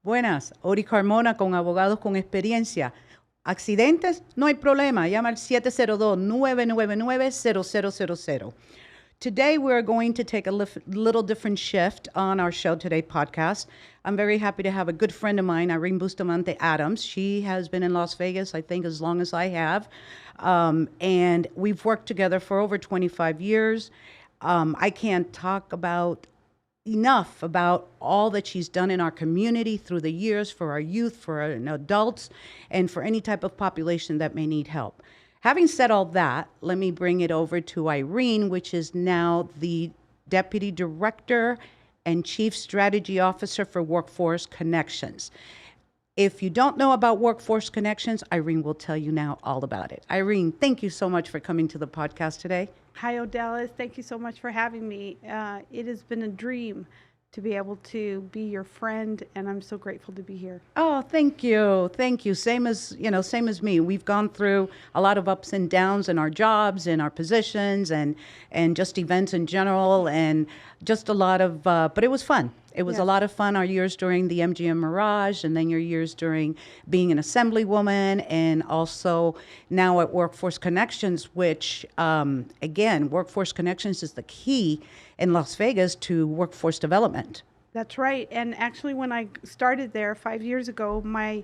Buenas, Ori Carmona con Abogados con Experiencia. Accidentes, no hay problema. Llama al 702-999-0000. Today, we're going to take a little different shift on our show today podcast. I'm very happy to have a good friend of mine, Irene Bustamante Adams. She has been in Las Vegas, I think, as long as I have. And we've worked together for over 25 years. I can't talk about enough about all that she's done in our community through the years for our youth, for our adults, and for any type of population that may need help. Having said all that, let me bring it over to Irene, which is now the Deputy Director and Chief Strategy Officer for Workforce Connections. If you don't know about Workforce Connections, Irene will tell you now all about it. Irene, thank you so much for coming to the podcast today. Hi, Odalis. Thank you so much for having me. It has been a dream to be able to be your friend, and I'm so grateful to be here. Oh, thank you. Thank you. Same as me. We've gone through a lot of ups and downs in our jobs, in our positions, and just events in general, and just a lot of, but it was fun. It was a lot of fun, our years during the MGM Mirage, and then your years during being an assemblywoman, and also now at Workforce Connections, which, again, Workforce Connections is the key in Las Vegas to workforce development. That's right. And actually, when I started there 5 years ago, my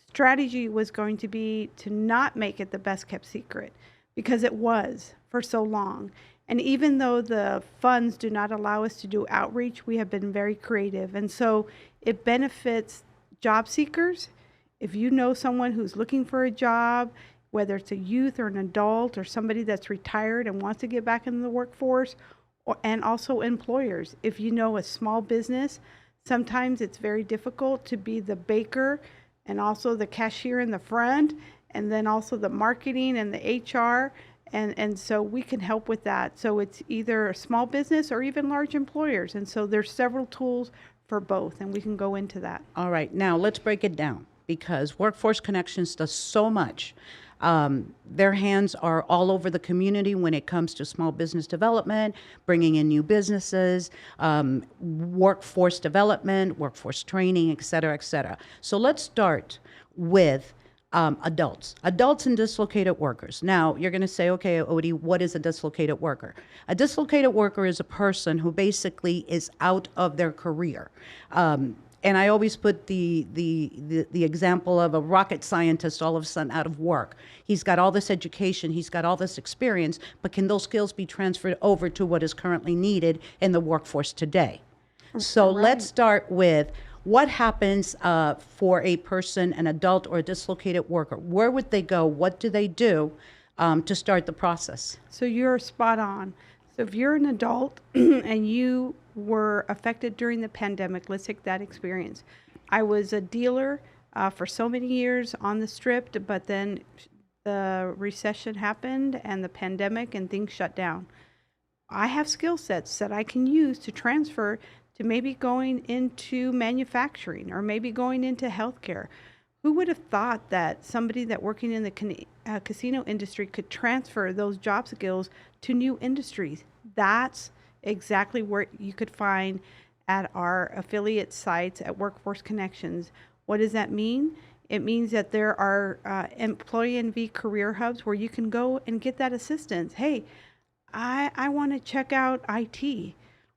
strategy was going to be to not make it the best kept secret, because it was for so long. And even though the funds do not allow us to do outreach, we have been very creative. And so it benefits job seekers. If you know someone who's looking for a job, whether it's a youth or an adult or somebody that's retired and wants to get back into the workforce, and also employers. If you know a small business, sometimes it's very difficult to be the baker and also the cashier in the front, and then also the marketing and the HR. And so we can help with that. So it's either a small business or even large employers. And so there's several tools for both, and we can go into that. All right. Now let's break it down, because Workforce Connections does so much. Their hands are all over the community when it comes to small business development, bringing in new businesses, workforce development, workforce training, et cetera, et cetera. So let's start with adults and dislocated workers. Now, you're going to say, okay, Odie, what is a dislocated worker? A dislocated worker is a person who basically is out of their career. And I always put the example of a rocket scientist all of a sudden out of work. He's got all this education, he's got all this experience, but can those skills be transferred over to what is currently needed in the workforce today? So let's start with what happens for a person, an adult or a dislocated worker. Where would they go? What do they do to start the process? So you're spot on. So if you're an adult and you were affected during the pandemic, let's take that experience. I was a dealer for so many years on the Strip, but then the recession happened and the pandemic and things shut down. I have skill sets that I can use to transfer to maybe going into manufacturing or maybe going into healthcare. Who would have thought that somebody that working in the casino industry could transfer those job skills to new industries? That's exactly where you could find at our affiliate sites at Workforce Connections. What does that mean? It means that there are employee NV career hubs where you can go and get that assistance. Hey, I want to check out IT.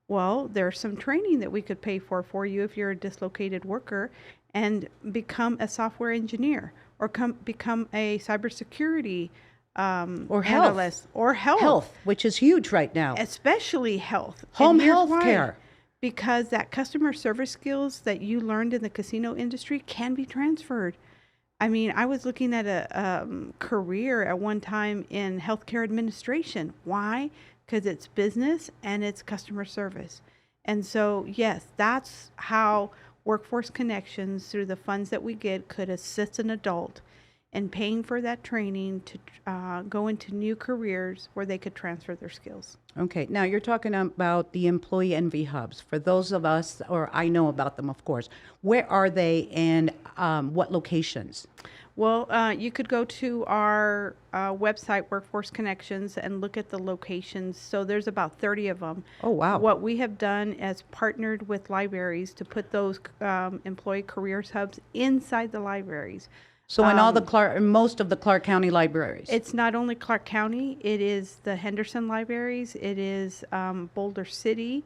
Well, there's some training that we could pay for you if you're a dislocated worker, and become a software engineer or become a cybersecurity or analyst or health, which is huge right now, especially health, home health care, because that customer service skills that you learned in the casino industry can be transferred. I mean, I was looking at a career at one time in healthcare administration. Why? Because it's business and it's customer service. And so, yes, that's how Workforce Connections, through the funds that we get, could assist an adult in paying for that training to go into new careers where they could transfer their skills. Okay, now you're talking about the employee NV hubs. For those of us, or I know about them, of course, where are they and what locations? Well, you could go to our website, Workforce Connections, and look at the locations. So there's about 30 of them. Oh, wow. What we have done is partnered with libraries to put those employee careers hubs inside the libraries. So in all most of the Clark County libraries. It's not only Clark County, it is the Henderson libraries, it is Boulder City.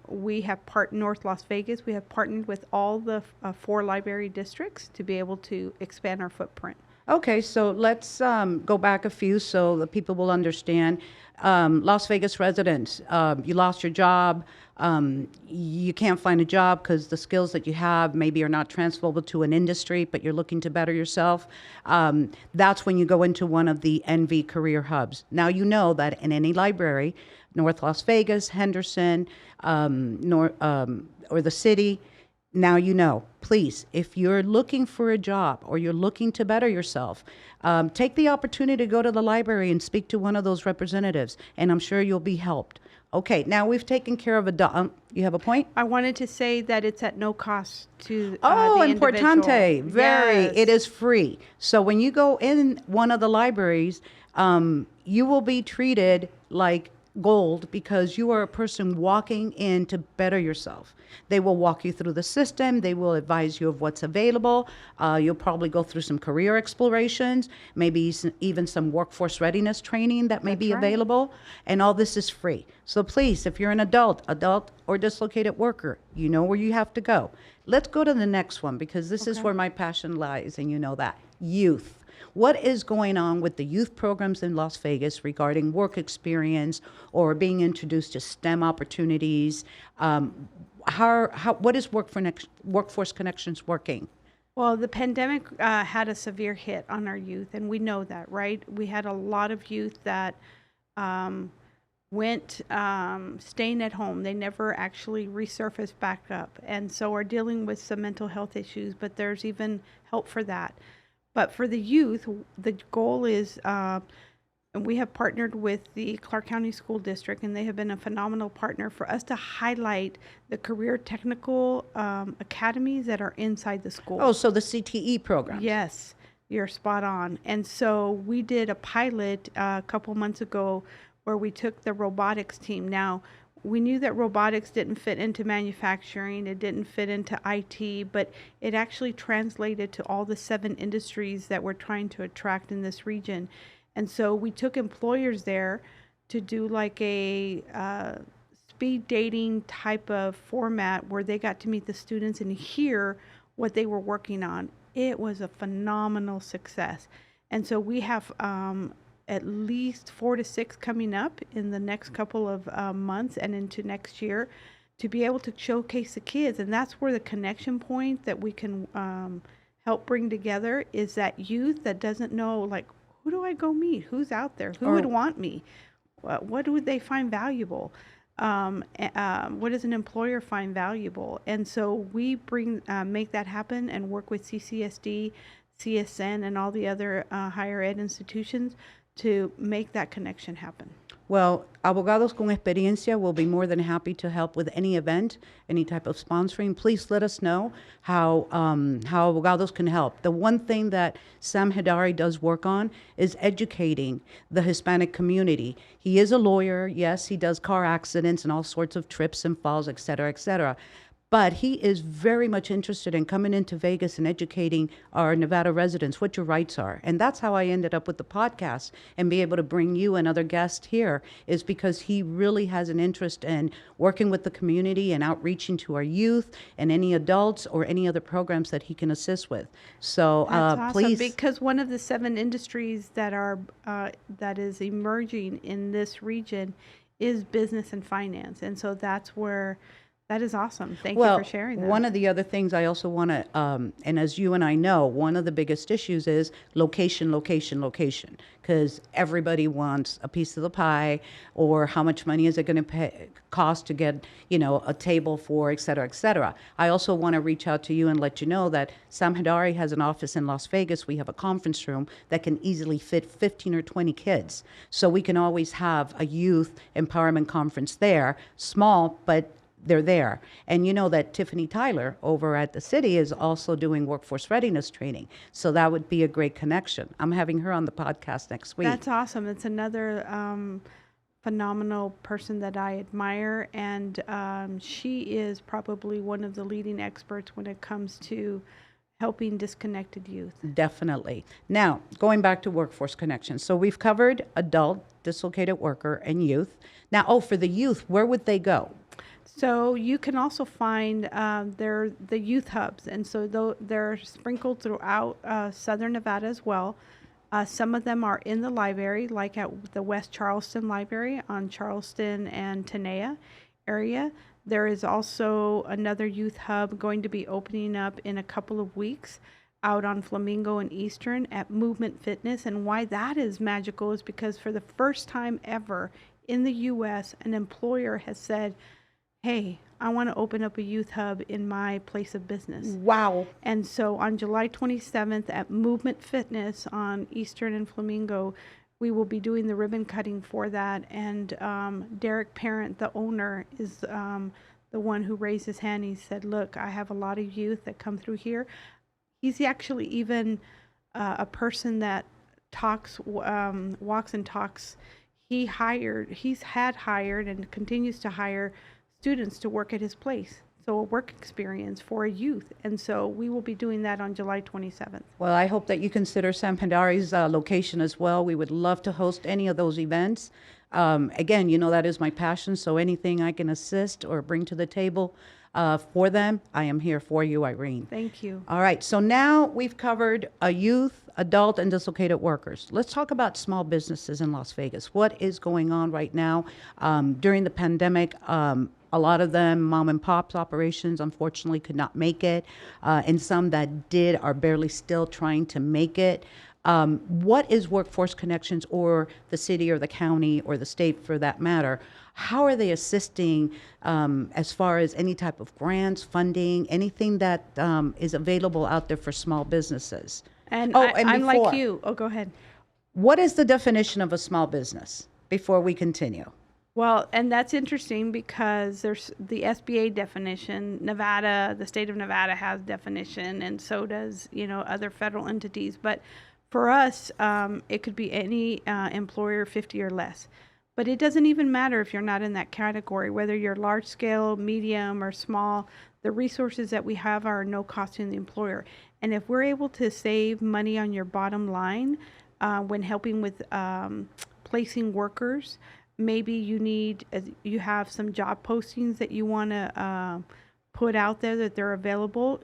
We have North Las Vegas. We have partnered with all the 4 library districts to be able to expand our footprint. Okay, so let's go back a few so the people will understand. Las Vegas residents, you lost your job. You can't find a job because the skills that you have maybe are not transferable to an industry, but you're looking to better yourself. That's when you go into one of the NV career hubs. Now you know that in any library, North Las Vegas, Henderson, or the city, now you know. Please, if you're looking for a job or you're looking to better yourself, take the opportunity to go to the library and speak to one of those representatives, and I'm sure you'll be helped. Okay, now we've taken care of you have a point? I wanted to say that it's at no cost to the importante. individual. Very. Yes. It is free. So when you go in one of the libraries, you will be treated like gold because you are a person walking in to better yourself. They will walk you through the system. They will advise you of what's available. You'll probably go through some career explorations, maybe even some workforce readiness training that may be available. And all this is free. So please, if you're an adult or dislocated worker, you know where you have to go. Let's go to the next one because this is where my passion lies, and you know that. Youth. What is going on with the youth programs in Las Vegas regarding work experience or being introduced to STEM opportunities? What is Workforce Connections working? Well, the pandemic had a severe hit on our youth, and we know that, right? We had a lot of youth that went staying at home. They never actually resurfaced back up, and so are dealing with some mental health issues, but there's even help for that. But for the youth, the goal is, and we have partnered with the Clark County School District, and they have been a phenomenal partner for us to highlight the career technical academies that are inside the school. Oh, so the CTE program. Yes, you're spot on. And so we did a pilot a couple months ago where we took the robotics team. Now, we knew that robotics didn't fit into manufacturing, it didn't fit into IT, but it actually translated to all the 7 industries that we're trying to attract in this region. And so we took employers there to do like a speed dating type of format where they got to meet the students and hear what they were working on. It was a phenomenal success. And so we have at least 4 to 6 coming up in the next couple of months and into next year to be able to showcase the kids. And that's where the connection point that we can help bring together is that youth that doesn't know, like, who do I go meet? Who's out there? Who would want me? What would they find valuable? What does an employer find valuable? And so we make that happen and work with CCSD, CSN, and all the other higher ed institutions to make that connection happen. Well, Abogados con Experiencia will be more than happy to help with any event, any type of sponsoring. Please let us know how Abogados can help. The one thing that Sam Hidari does work on is educating the Hispanic community. He is a lawyer. Yes, he does car accidents and all sorts of trips and falls, et cetera, et cetera. But he is very much interested in coming into Vegas and educating our Nevada residents what your rights are. And that's how I ended up with the podcast and be able to bring you and other guests here, is because he really has an interest in working with the community and outreaching to our youth and any adults or any other programs that he can assist with. So That's awesome, please. because one of the 7 industries that are that is emerging in this region is business and finance. And so that's where that is awesome. Thank you for sharing that. One of the other things I also want to, and as you and I know, one of the biggest issues is location, because everybody wants a piece of the pie, or how much money is it going to cost to get, a table for, et cetera, et cetera. I also want to reach out to you and let you know that Sam Hidari has an office in Las Vegas. We have a conference room that can easily fit 15 or 20 kids. So we can always have a youth empowerment conference there, small, but they're there. And you know that Tiffany Tyler over at the city is also doing workforce readiness training. So that would be a great connection. I'm having her on the podcast next week. That's awesome. It's another phenomenal person that I admire, and she is probably one of the leading experts when it comes to helping disconnected youth. Definitely. Now, going back to workforce connections. So we've covered adult, dislocated worker, and youth. Now, for the youth, where would they go? So you can also find the youth hubs, and so they're sprinkled throughout Southern Nevada as well. Some of them are in the library, like at the West Charleston Library on Charleston and Tenaya area. There is also another youth hub going to be opening up in a couple of weeks out on Flamingo and Eastern at Movement Fitness. And why that is magical is because for the first time ever in the U.S., an employer has said, hey, I want to open up a youth hub in my place of business. Wow. And so on July 27th at Movement Fitness on Eastern and Flamingo, we will be doing the ribbon cutting for that. And Derek Parent, the owner, is the one who raised his hand. He said, look, I have a lot of youth that come through here. He's actually even a person that walks and talks. He's had hired and continues to hire students to work at his place. So a work experience for a youth. And so we will be doing that on July 27th. Well, I hope that you consider San Pandari's location as well. We would love to host any of those events. Again, you know, that is my passion. So anything I can assist or bring to the table for them, I am here for you, Irene. Thank you. All right. So now we've covered youth, adult, and dislocated workers. Let's talk about small businesses in Las Vegas. What is going on right now during the pandemic? A lot of them, mom and pops operations, unfortunately could not make it. And some that did are barely still trying to make it. What is Workforce Connections, or the city or the county or the state for that matter? How are they assisting as far as any type of grants, funding, anything that is available out there for small businesses? And I'm like you. Oh, go ahead. What is the definition of a small business before we continue? Well, and that's interesting because there's the SBA definition. Nevada, the state of Nevada has definition, and so does, other federal entities. But for us, it could be any employer 50 or less. But it doesn't even matter if you're not in that category, whether you're large scale, medium, or small. The resources that we have are no cost to the employer. And if we're able to save money on your bottom line when helping with placing workers, maybe you have some job postings that you want to put out there that they're available.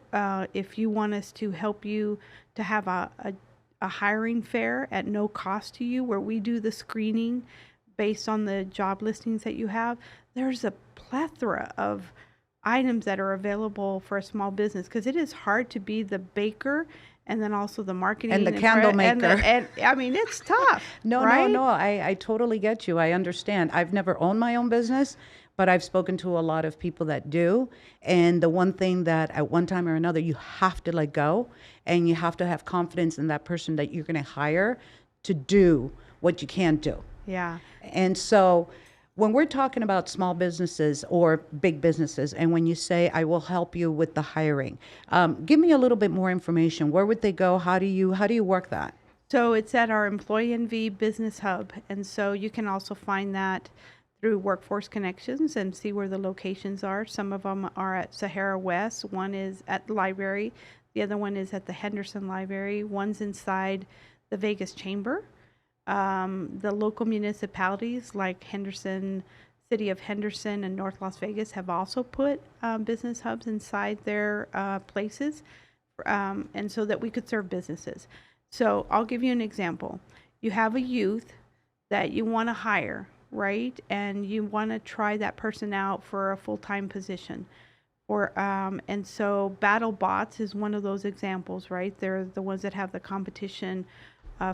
If you want us to help you to have a hiring fair at no cost to you, where we do the screening based on the job listings that you have, there's a plethora of items that are available for a small business, because it is hard to be the baker and then also the marketing and the candle maker. And I mean, it's tough. No, right? no. I totally get you. I understand. I've never owned my own business, but I've spoken to a lot of people that do. And the one thing that at one time or another, you have to let go, and you have to have confidence in that person that you're going to hire to do what you can't do. Yeah. And so when we're talking about small businesses or big businesses, and when you say, I will help you with the hiring, give me a little bit more information. Where would they go? How do you work that? So it's at our Employee NV Business Hub. And so you can also find that through Workforce Connections and see where the locations are. Some of them are at Sahara West. One is at the library. The other one is at the Henderson Library. One's inside the Vegas Chamber. The local municipalities like Henderson, City of Henderson and North Las Vegas have also put business hubs inside their places, and so that we could serve businesses. So I'll give you an example. You have a youth that you want to hire, right? And you want to try that person out for a full-time position. And so BattleBots is one of those examples, right? They're the ones that have the competition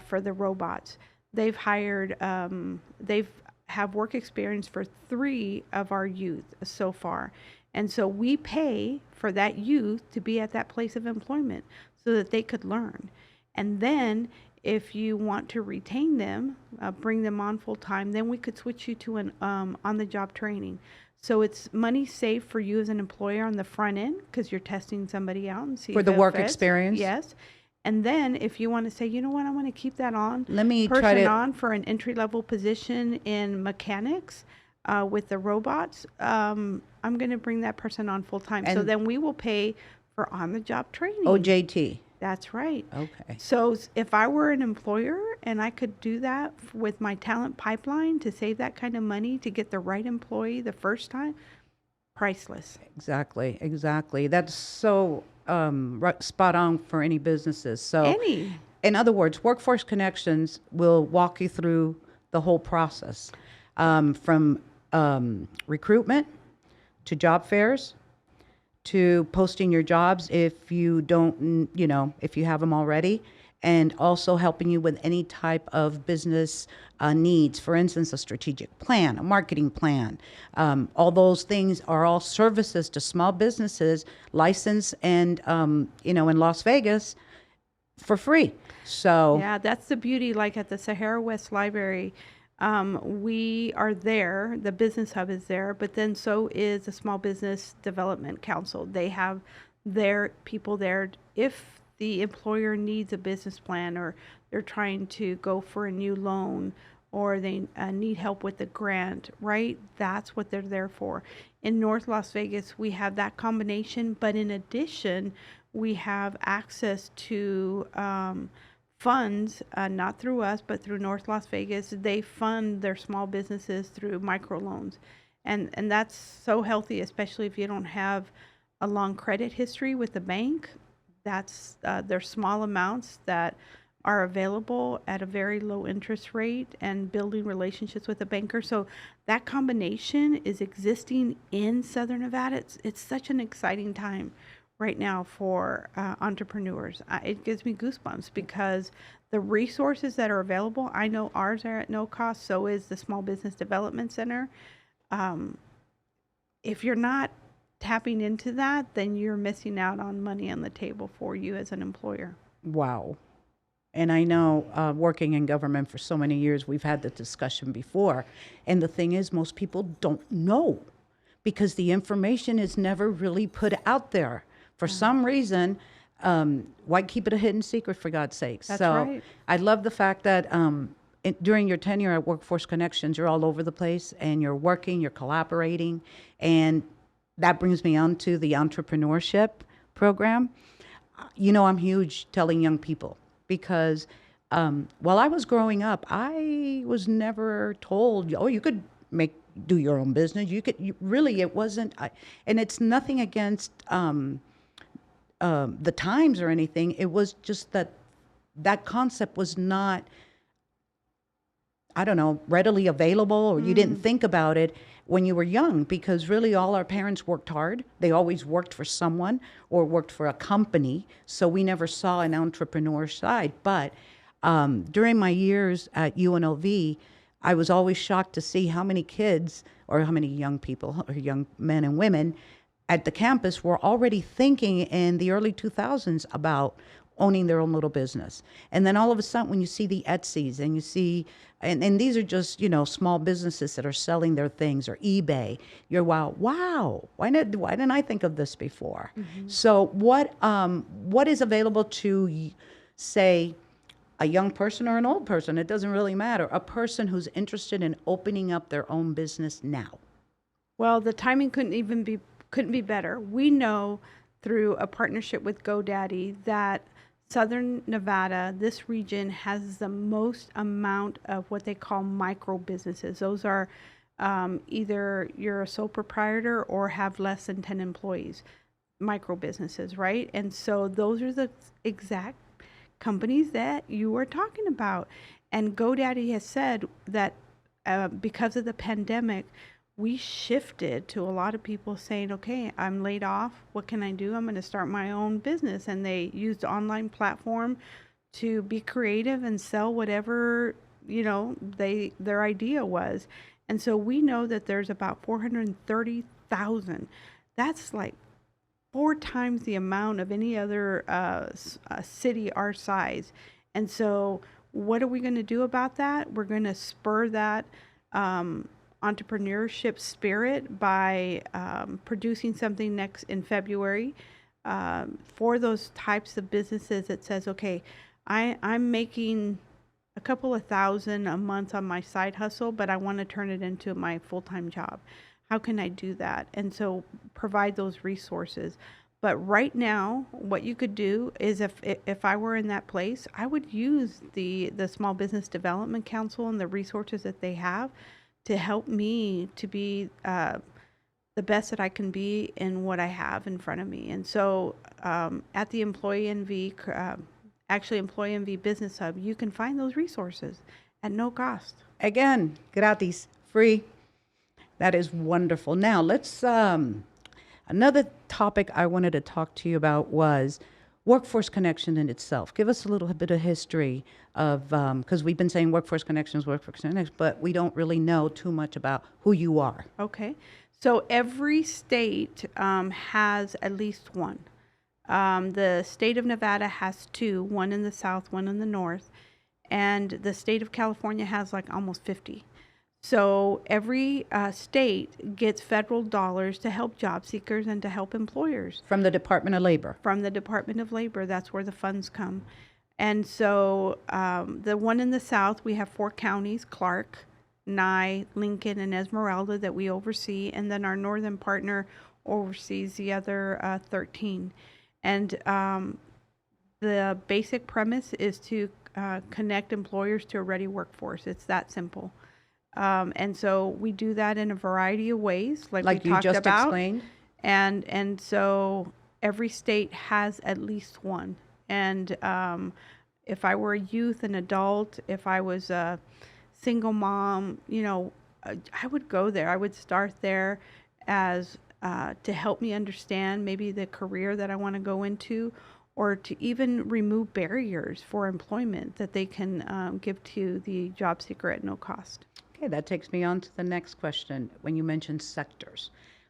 for the robots. They've hired, have work experience for 3 of our youth so far. And so we pay for that youth to be at that place of employment so that they could learn. And then If you want to retain them, bring them on full time, then we could switch you to an on-the-job training. So it's money saved for you as an employer on the front end because you're testing somebody out and see For if the it work fits. experience? Yes. And then if you want to say, you know what, I want to keep that on Let me try person to. on for an entry-level position in mechanics with the robots, I'm going to bring that person on full time. So And- then we will pay for on-the-job training. OJT. That's right. Okay. So if I were an employer and I could do that with my talent pipeline to save that kind of money to get the right employee the first time, priceless. Exactly. Exactly. That's so spot on for any businesses. So, Any. in other words, Workforce Connections will walk you through the whole process, from recruitment to job fairs to posting your jobs if you don't, if you have them already, and also helping you with any type of business needs. For instance, a strategic plan, a marketing plan. All those things are all services to small businesses licensed and, in Las Vegas for free. So Yeah, that's the beauty. Like at the Sahara West Library, we are there. The business hub is there, but then so is the Small Business Development Council. They have their people there. If the employer needs a business plan, or they're trying to go for a new loan, or they need help with the grant, right? That's what they're there for. In North Las Vegas, we have that combination, but in addition, we have access to funds, not through us, but through North Las Vegas. They fund their small businesses through microloans. And that's so healthy, especially if you don't have a long credit history with the bank. That's there's small amounts that are available at a very low interest rate, and building relationships with a banker. So that combination is existing in Southern Nevada. It's such an exciting time right now for entrepreneurs. It gives me goosebumps because the resources that are available, I know ours are at no cost, so is the Small Business Development Center. If you're not tapping into that, then you're missing out on money on the table for you as an employer. wow. And I know, working in government for so many years, we've had the discussion before. And the thing is, most people don't know because the information is never really put out there. For some reason, why keep it a hidden secret, for God's sakes? That's so right. I love the fact that during your tenure at Workforce Connections, you're all over the place and you're working, you're collaborating. And that brings me on to the entrepreneurship program. I'm huge telling young people because while I was growing up, I was never told, oh, you could do your own business. It wasn't, and it's nothing against the times or anything. It was just that concept was not, I don't know, readily available, or you didn't think about it when you were young, because really all our parents worked hard. They always worked for someone or worked for a company. So we never saw an entrepreneur side. But during my years at UNLV, I was always shocked to see how many kids, or how many young people, or young men and women at the campus were already thinking in the early 2000s about owning their own little business. And then all of a sudden, when you see the Etsy's and you see, and these are just, small businesses that are selling their things, or eBay, you're wow, why didn't I think of this before? Mm-hmm. So what is available to, say, a young person or an old person? It doesn't really matter. A person who's interested in opening up their own business now. Well, the timing couldn't be better. We know through a partnership with GoDaddy that Southern Nevada, this region, has the most amount of what they call micro businesses. Those are either you're a sole proprietor or have less than 10 employees, micro businesses, right? And so those are the exact companies that you were talking about. And GoDaddy has said that because of the pandemic, we shifted to a lot of people saying, okay, I'm laid off. What can I do? I'm going to start my own business. And they used the online platform to be creative and sell whatever, their idea was. And so we know that there's about 430,000. That's like 4 times the amount of any other city our size. And so what are we going to do about that? We're going to spur that entrepreneurship spirit by producing something next in February for those types of businesses that says, okay, I'm making a couple of thousand a month on my side hustle, but I want to turn it into my full-time job. How can I do that? And so provide those resources. But right now, what you could do is if I were in that place, I would use the Small Business Development Council and the resources that they have to help me to be the best that I can be in what I have in front of me. And so at the Employee NV Business Hub, you can find those resources at no cost. Again, gratis, free. That is wonderful. Now, let's, another topic I wanted to talk to you about was workforce connection in itself. Give us a little bit of history of, because we've been saying workforce connections, but we don't really know too much about who you are. Okay. So every state has at least one. The state of Nevada has two, one in the south, one in the north. And the state of California has like almost 50. So every state gets federal dollars to help job seekers and to help employers. From the Department of Labor. From the Department of Labor. That's where the funds come. And so the one in the south, we have 4 counties, Clark, Nye, Lincoln, and Esmeralda that we oversee. And then our northern partner oversees the other 13. And the basic premise is to connect employers to a ready workforce. It's that simple. And so we do that in a variety of ways, like we you talked just about. explained. And so every state has at least one. And if I were a youth, an adult, if I was a single mom, I would go there. I would start there as to help me understand maybe the career that I want to go into, or to even remove barriers for employment that they can give to the job seeker at no cost. Okay, that takes me on to the next question. When you mentioned sectors,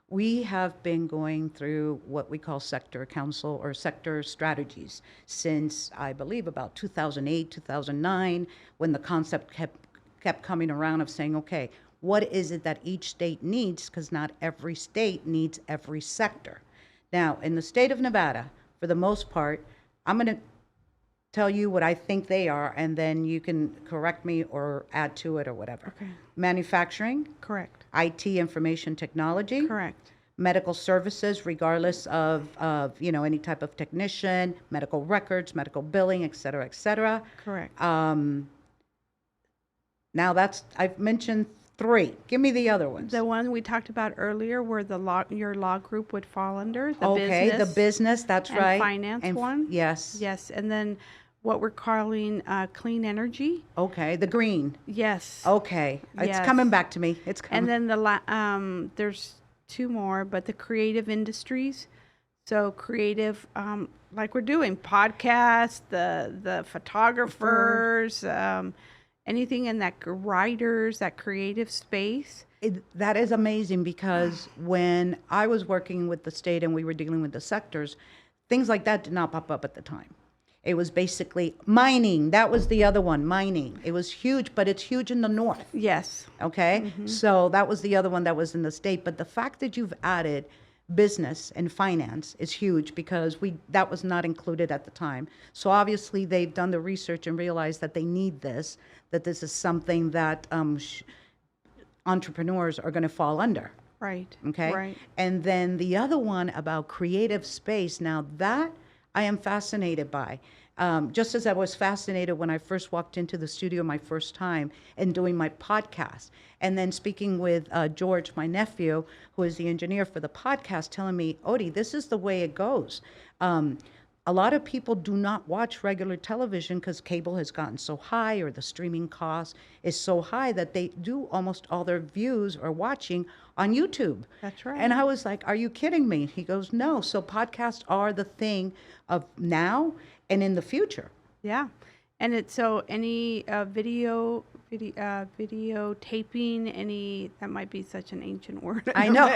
we have been going through what we call sector council or sector strategies since, I believe, about 2008, 2009, when the concept kept coming around of saying, okay, what is it that each state needs? Because not every state needs every sector. Now, in the state of Nevada, for the most part, I'm going to tell you what I think they are, and then you can correct me or add to it or whatever. Okay. Manufacturing. Correct. IT, information technology. Correct. Medical services, regardless of any type of technician, medical records, medical billing, et cetera, et cetera. Correct. Now I've mentioned 3. Give me the other ones. The one we talked about earlier, where your law group would fall under the okay, business. the business, that's and right. Finance one. Yes. Yes, and then what we're calling clean energy. Okay, the green. Yes. Okay, it's Yes. coming back to me. It's coming. And then there's 2 more, but the creative industries. So creative, like we're doing podcasts, the photographers, anything in that writers, that creative space. That is amazing, because when I was working with the state and we were dealing with the sectors, things like that did not pop up at the time. It was basically mining. That was the other one, mining. It was huge, but it's huge in the north. Yes. Okay? So that was the other one that was in the state. But the fact that you've added business and finance is huge, because that was not included at the time. So obviously they've done the research and realized that they need this, that this is something that entrepreneurs are going to fall under. Right. Okay? Right. And then the other one about creative space, now that I am fascinated by. Just as I was fascinated when I first walked into the studio my first time and doing my podcast, and then speaking with George, my nephew, who is the engineer for the podcast, telling me, Odie, this is the way it goes. A lot of people do not watch regular television because cable has gotten so high, or the streaming cost is so high, that they do almost all their views or watching on YouTube. That's right. And I was like, are you kidding me? He goes, no. So podcasts are the thing of now and in the future. Yeah. And it's so any video videotaping any, that might be such an ancient word. I know.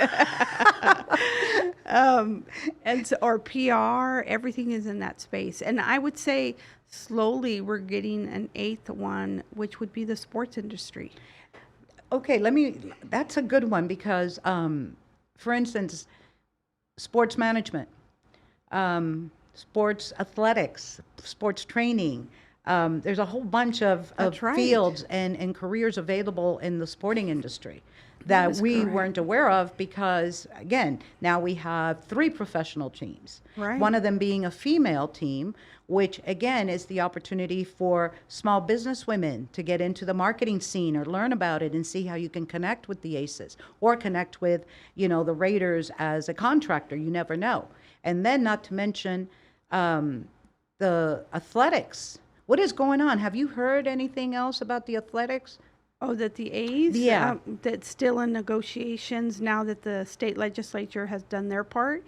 And so, or PR, everything is in that space. And I would say slowly we're getting an eighth one, which would be the sports industry. Okay, that's a good one because, for instance, sports management, sports athletics, sports training. There's a whole bunch of That's right. fields and careers available in the sporting industry that is we correct. weren't aware of because, again, now we have 3 professional teams. Right. One of them being a female team, which again is the opportunity for small business women to get into the marketing scene or learn about it and see how you can connect with the Aces or connect with, the Raiders as a contractor. You never know. And then not to mention the athletics. What is going on? Have you heard anything else about the athletics? Oh, that the A's, Yeah. that's still in negotiations now that the state legislature has done their part.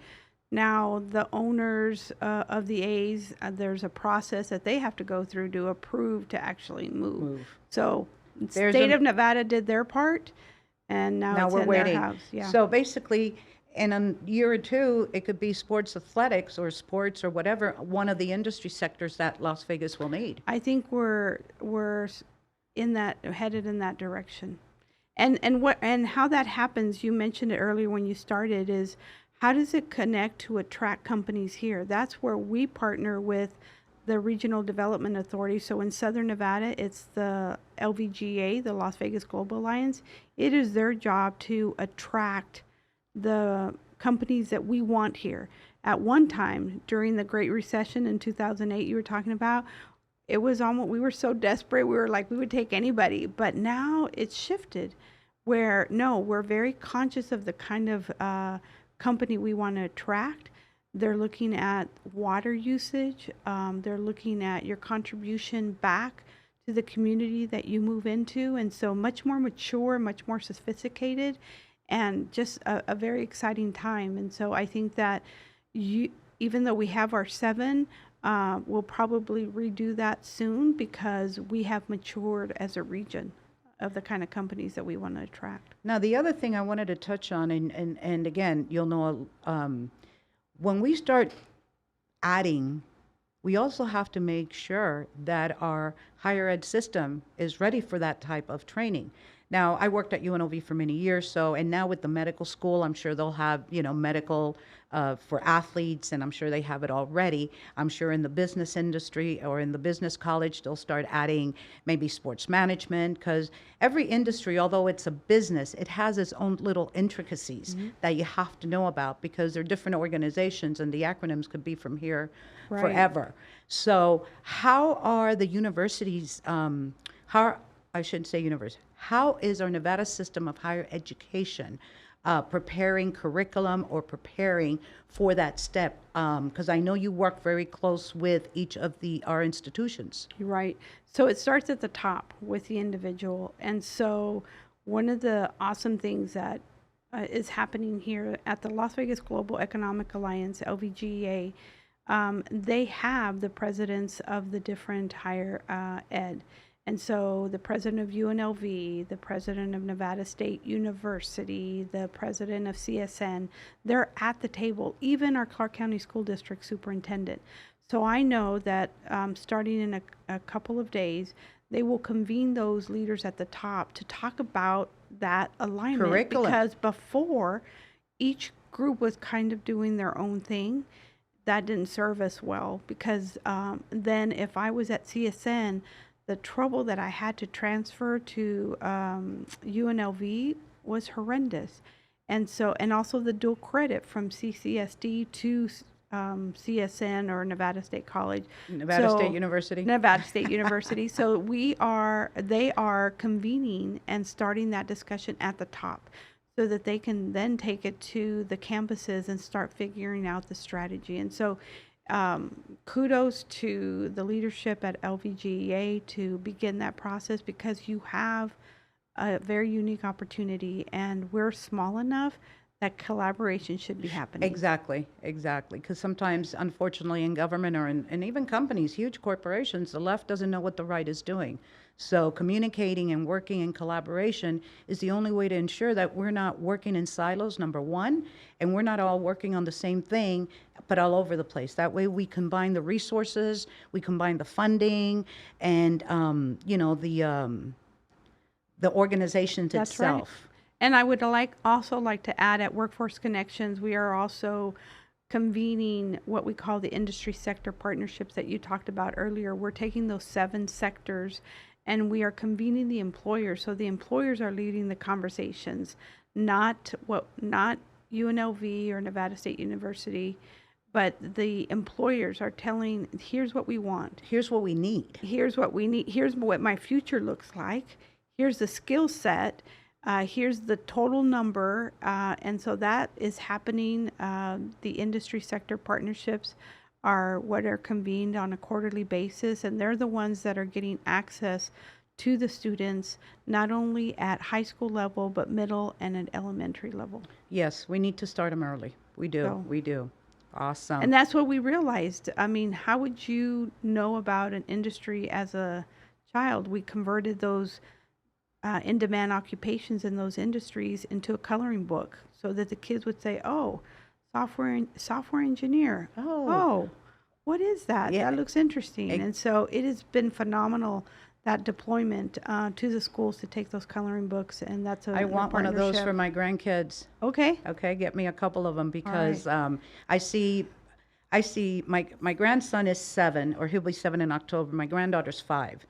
Now the owners of the A's, there's a process that they have to go through to approve to actually move. So state of Nevada did their part, and now it's we're in waiting. their house. Yeah. So basically, in a year or two, it could be sports athletics or sports or whatever, one of the industry sectors that Las Vegas will need. I think we're headed in that direction. And how that happens, you mentioned it earlier when you started, is how does it connect to attract companies here? That's where we partner with the Regional Development Authority. So in Southern Nevada, it's the LVGA, the Las Vegas Global Alliance. It is their job to attract the companies that we want here. At one time, during the Great Recession in 2008, you were talking about, it was almost, we were so desperate, we were like, we would take anybody. But now it's shifted where, no, we're very conscious of the kind of company we want to attract. They're looking at water usage. They're looking at your contribution back to the community that you move into. And so much more mature, much more sophisticated, and just a very exciting time. And so I think that even though we have our 7, we'll probably redo that soon because we have matured as a region of the kind of companies that we want to attract. Now, the other thing I wanted to touch on, and again, you'll know, when we start adding, we also have to make sure that our higher ed system is ready for that type of training. Now, I worked at UNLV for many years, and now with the medical school, I'm sure they'll have, medical for athletes, and I'm sure they have it already. I'm sure in the business industry or in the business college, they'll start adding maybe sports management, because every industry, although it's a business, it has its own little intricacies that you have to know about because they're different organizations and the acronyms could be from here forever. So how are the universities, how is our Nevada system of higher education preparing curriculum or preparing for that step? Because I know you work very close with each of our institutions. You're right. So it starts at the top with the individual. And so one of the awesome things that is happening here at the Las Vegas Global Economic Alliance, LVGEA, they have the presidents of the different higher ed. And so the president of UNLV, the president of Nevada State University, the president of CSN, they're at the table, even our Clark County School District superintendent. So I know that starting in a couple of days, they will convene those leaders at the top to talk about that alignment. Curriculum. Because before, each group was kind of doing their own thing. That didn't serve us well because then if I was at CSN, the trouble that I had to transfer to UNLV was horrendous. And so, and also the dual credit from CCSD to CSN or Nevada State College. Nevada State University. Nevada State University. So they are convening and starting that discussion at the top so that they can then take it to the campuses and start figuring out the strategy. And so kudos to the leadership at LVGEA to begin that process because you have a very unique opportunity and we're small enough that collaboration should be happening. Exactly. Because sometimes, unfortunately, in government or in even companies, huge corporations, the left doesn't know what the right is doing. So communicating and working in collaboration is the only way to ensure that we're not working in silos, number one, and we're not all working on the same thing, but all over the place. That way we combine the resources, we combine the funding, and, the organization That's right. itself. And I would also like to add at Workforce Connections, we are also convening what we call the industry sector partnerships that you talked about earlier. We're taking those 7 sectors and we are convening the employers. So the employers are leading the conversations, not UNLV or Nevada State University, but the employers are telling, here's what we want. Here's what we need. Here's what we need. Here's what my future looks like. Here's the skill set. Here's the total number. And so that is happening. The industry sector partnerships are what are convened on a quarterly basis. And they're the ones that are getting access to the students, not only at high school level, but middle and at elementary level. Yes, we need to start them early. We do. So- We do. Awesome. And that's what we realized. I mean, how would you know about an industry as a child? We converted those in-demand occupations in those industries into a coloring book so that the kids would say, oh, software engineer. Oh, what is that? Yeah. That looks interesting. And so it has been phenomenal, that deployment to the schools to take those coloring books. And that's I want one of those for my grandkids. Okay. Okay, get me a couple of them because I see my grandson is 7, or he'll be 7 in October. My granddaughter's 5.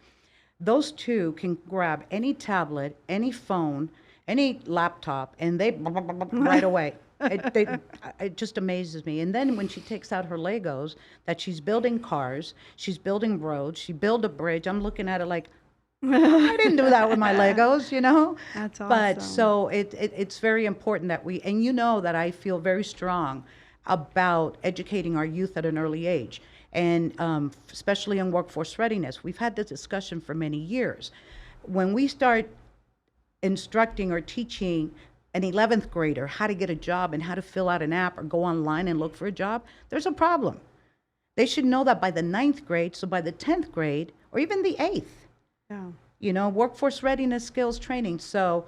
Those two can grab any tablet, any phone, any laptop, and they right away. It just amazes me. And then when she takes out her Legos, that she's building cars, she's building roads, she built a bridge. I'm looking at it like, I didn't do that with my Legos, That's awesome. But so it's very important that and that I feel very strong about educating our youth at an early age. And especially in workforce readiness. We've had this discussion for many years. When we start instructing or teaching an 11th grader how to get a job and how to fill out an app or go online and look for a job, there's a problem. They should know that by the 9th grade, so by the 10th grade, or even the 8th. Yeah. Workforce readiness skills training. So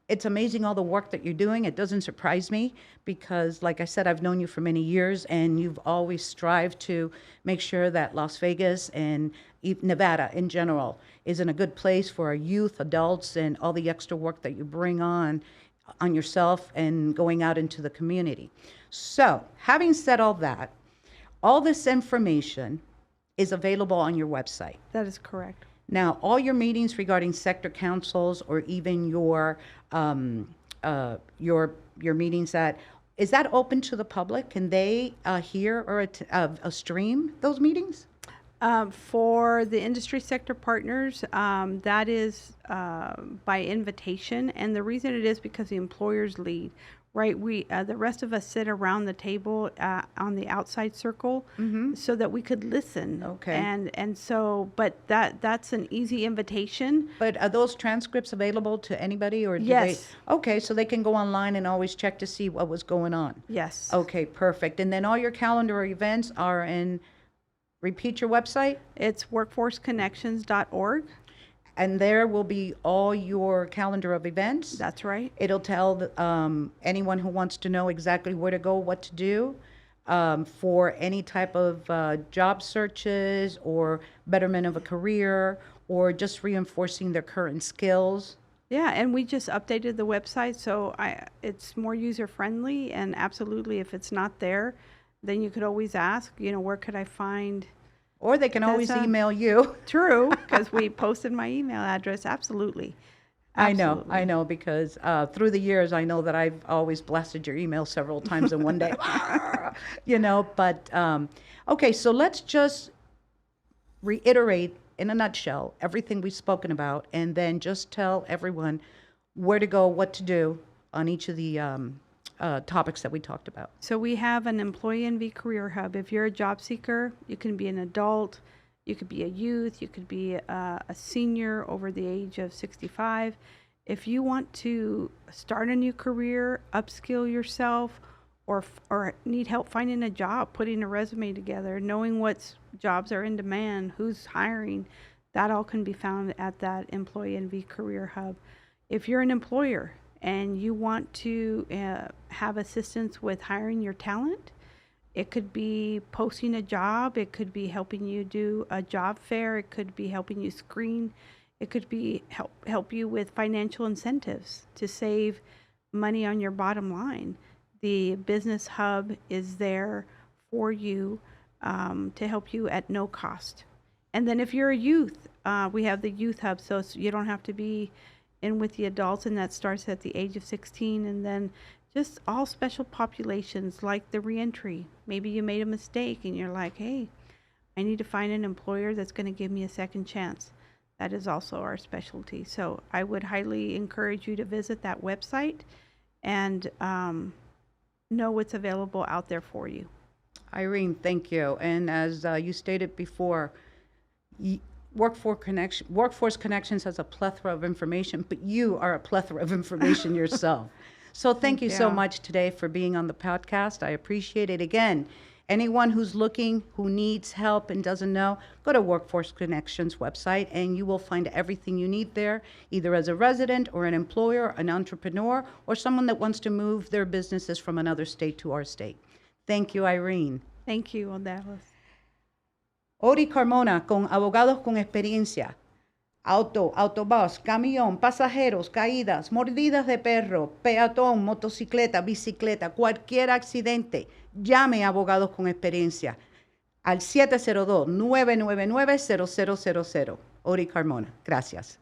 it's amazing all the work that you're doing. It doesn't surprise me because, like I said, I've known you for many years and you've always strived to make sure that Las Vegas and Nevada in general is in a good place for our youth, adults, and all the extra work that you bring on yourself and going out into the community. So, having said all that, all this information is available on your website. That is correct. Now, all your meetings regarding sector councils or even your meetings is that open to the public? Can they hear or stream those meetings? For the industry sector partners, that is by invitation. And the reason it is because the employers lead. Right, the rest of us sit around the table on the outside circle, so that we could listen. Okay. And so, but that's an easy invitation. But are those transcripts available to anybody, or do Yes. Okay, so they can go online and always check to see what was going on. Yes. Okay, perfect. And then all your calendar events are in. Repeat your website. It's workforceconnections.org. And there will be all your calendar of events. That's right. It'll tell anyone who wants to know exactly where to go, what to do for any type of job searches or betterment of a career or just reinforcing their current skills. Yeah, and we just updated the website, so it's more user-friendly. And absolutely, if it's not there, then you could always ask, where could I find... Or they can always email you. True, because we posted my email address. Absolutely. I know, because through the years, I know that I've always blasted your email several times in one day. But okay, so let's just reiterate in a nutshell everything we've spoken about, and then just tell everyone where to go, what to do on each of the topics that we talked about. So we have an Employee NV Career Hub. If you're a job seeker, you can be an adult, you could be a youth, you could be a senior over the age of 65. If you want to start a new career, upskill yourself, or need help finding a job, putting a resume together, knowing what jobs are in demand, who's hiring, That all can be found at that Employee NV Career Hub. If you're an employer and you want to have assistance with hiring your talent, it could be posting a job, it could be helping you do a job fair, it could be helping you screen, it could be help you with financial incentives to save money on your bottom line. The Business Hub is there for you to help you at no cost. And then if you're a youth, we have the Youth Hub, so you don't have to be in with the adults, and that starts at the age of 16. And then just all special populations like the reentry. Maybe you made a mistake and you're like, hey, I need to find an employer that's going to give me a second chance. That is also our specialty. So I would highly encourage you to visit that website and know what's available out there for you. Irene, thank you. And as you stated before, Workforce Connections has a plethora of information, but you are a plethora of information yourself. So thank you so much today for being on the podcast. I appreciate it. Again, anyone who's looking, who needs help and doesn't know, go to Workforce Connections website and you will find everything you need there, either as a resident or an employer, an entrepreneur, or someone that wants to move their businesses from another state to our state. Thank you, Irene. Thank you, Dallas. Ori Carmona con Abogados con Experiencia. Autobús, camión, pasajeros, caídas, mordidas de perro, peatón, motocicleta, bicicleta, cualquier accidente, llame a Abogados con Experiencia al 702-999-0000. Ori Carmona. Gracias.